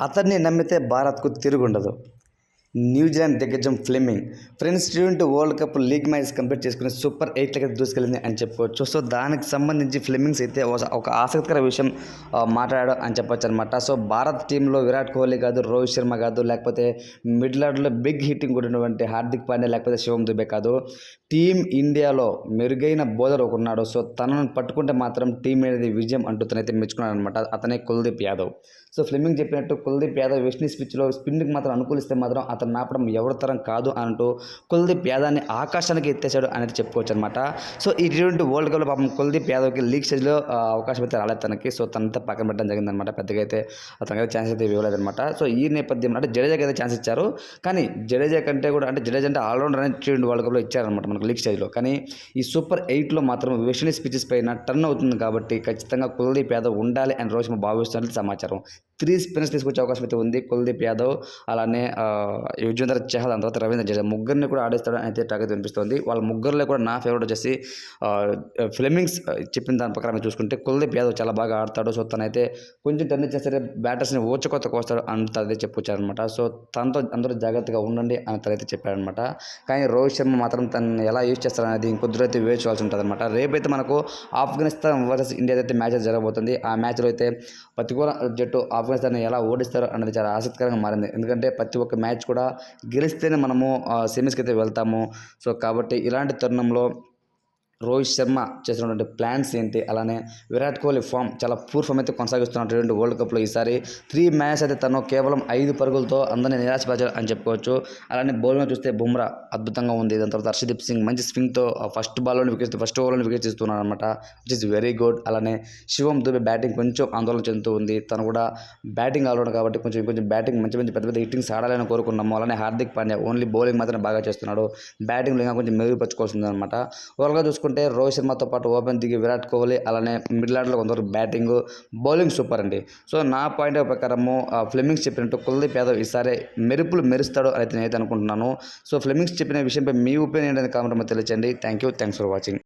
అతన్ని నమ్మితే భారత్కు తిరుగుండదు. న్యూజిలాండ్ దిగ్గజం Fleming friends T20 world cup league match complete చేసుకుని సూపర్ 8 దూసుకెళ్ళింది అని చెప్పుకోవచ్చు. సో దానికి సంబంధించి ఫ్లెమింగ్స్ అయితే ఒక ఆసక్తికర విషయం మాట్లాడాడు అని చెప్పొచ్చు అనమాట. సో భారత్ టీంలో విరాట్ కోహ్లీ కాదు, రోహిత్ శర్మ కాదు, లేకపోతే మిడిల్ ఆర్డర్లో బిగ్ హిట్టింగ్ కొట్టినటువంటి హార్దిక్ పాండ్యా లేకపోతే శివం దుబే కాదు, టీం ఇండియాలో మెరుగైన బౌలర్ ఒకన్నాడు. సో తనను పట్టుకుంటే మాత్రం టీం అనేది విజయం అంటూ తనైతే మెచ్చుకున్నాడు అనమాట. అతనే కుల్దీప్ యాదవ్. సో ఫ్లెమింగ్ చెప్పినట్టు కుల్దీప్ యాదవ్ వెస్టిండీస్ పిచ్లో స్పిన్కి మాత్రం అనుకూలిస్తే మాత్రం అతను నాపడం ఎవరి తరం కాదు అంటూ కుల్దీప్ యాదవ్ని ఆకాశానికి ఎత్తేసాడు అనేది చెప్పుకోవచ్చు అనమాట. సో ఈ టీ20 వరల్డ్ కప్లో పాపం కుల్దీప్ యాదవ్కి లీగ్ స్టేజ్లో అవకాశం అయితే రాలేదు తనకి. సో తనంతా పక్కన పెట్టడం జరిగిందనమాట. పెద్దగా అయితే అతనికైతే ఛాన్స్ అయితే ఇవ్వలేదన్నమాట. సో ఈ నేపథ్యంలో అంటే జడేజాకి అయితే ఛాన్స్ ఇచ్చారు, కానీ జడేజా కంటే కూడా అంటే జడేజా అంటే ఆల్రౌండర్ అనేది టీ20 వరల్డ్ కప్లో ఇచ్చారనమాట మనకు లీగ్ స్టేజ్లో. కానీ ఈ సూపర్ 8లో మాత్రం వెస్టిండీస్ పిచెస్ పైన టర్న్ అవుతుంది కాబట్టి ఖచ్చితంగా కుల్దీప్ యాదవ్ ఉండాలి అని రోహిత్ శర్మ భావిస్తున్నట్లు సమాచారం. 3 స్పిన్నర్స్ తీసుకొచ్చే అవకాశం అయితే ఉంది. కుల్దీప్ యాదవ్, అలానే యుజ్వేంద్ర చహల్, దాని తర్వాత రవీంద్ర జడేజా ముగ్గురిని కూడా ఆడేస్తాడని అయితే టాక్ అయితే వినిపిస్తుంది. వాళ్ళ ముగ్గురులో కూడా నా ఫేవరెట్ వచ్చేసి ఫ్లెమింగ్స్ చెప్పిన దాని ప్రకారం చూసుకుంటే కుల్దీప్ యాదవ్ చాలా బాగా ఆడతాడు. సో తనైతే కొంచెం టర్న్ ఇచ్చినా సరే బ్యాటర్స్ని ఓచుకొత్త కోస్తాడు అంత అయితే చెప్పొచ్చారనమాట. సో తనతో అందరూ జాగ్రత్తగా ఉండండి అని తనైతే చెప్పారనమాట. కానీ రోహిత్ శర్మ మాత్రం తనని ఎలా యూజ్ చేస్తారనేది ఇంకొద్దురు అయితే వేచి చూడాల్సి ఉంటుంది అనమాట. రేపైతే మనకు ఆఫ్ఘనిస్తాన్ వర్సెస్ ఇండియా అయితే మ్యాచ్ జరగబోతుంది. ఆ మ్యాచ్లో అయితే ప్రతికూల జట్టు ఆఫ్ఘనిస్తాన్ ఎలా ఓడిస్తారు అన్నది చాలా ఆసక్తికరంగా మారింది. ఎందుకంటే ప్రతి ఒక్క మ్యాచ్ కూడా గెలిస్తేనే మనము సెమీస్కి అయితే వెళ్తాము. సో కాబట్టి ఇలాంటి తరుణంలో రోహిత్ శర్మ చేసినటువంటి ప్లాన్స్ ఏంటి, అలానే విరాట్ కోహ్లీ ఫామ్ చాలా పూర్ ఫామ్ అయితే కొనసాగిస్తున్నటువంటి వరల్డ్ కప్లో ఈసారి 3 మ్యాచ్ అయితే తను కేవలం 5 పరుగులతో అందరినీ నిరాశపరిచారు అని చెప్పుకోవచ్చు. అలానే బౌలింగ్ చూస్తే బుమ్రా అద్భుతంగా ఉంది. దాని తర్వాత హర్షదీప్ సింగ్ మంచి స్వింగ్తో ఫస్ట్ ఓవర్లోని వికెట్స్ ఇస్తున్నాడు అనమాట, విచ్ ఇస్ వెరీ గుడ్. అలానే శివం దుబే బ్యాటింగ్ కొంచెం ఆందోళన చెందుతూ ఉంది. తను కూడా బ్యాటింగ్ ఆల్రౌండర్ కాబట్టి కొంచెం బ్యాటింగ్ మంచి పెద్ద పెద్ద హిట్టింగ్స్ ఆడాలని కోరుకున్నాము. అలానే హార్దిక్ పాండ్యా ఓన్లీ బౌలింగ్ మాత్రమే బాగా చేస్తున్నాడు. బ్యాటింగ్లో ఇంకా కొంచెం మెరుగుపరచుకోవాల్సింది అనమాట. ఓవర్గా చూసుకుంటే రోహిత్ శర్మతో పాటు ఓపెన్ దిగి విరాట్ కోహ్లీ, అలానే మిడిల్ ఆర్డర్లో కొంతవరకు బ్యాటింగ్ బౌలింగ్ సూపర్ అండి. సో నా పాయింట్ ఆఫ్ ప్రకారము ఫ్లెమింగ్స్ చెప్పినట్టు కుల్దీప్ యాదవ్ ఈసారి మెరుపులు మెరుస్తాడు అని నేనైతే అనుకుంటున్నాను. సో ఫ్లెమింగ్స్ చెప్పిన విషయంపై మీ ఒపీనియన్ అనేది కామెంట్ తెలియజేయండి. Thanks for watching.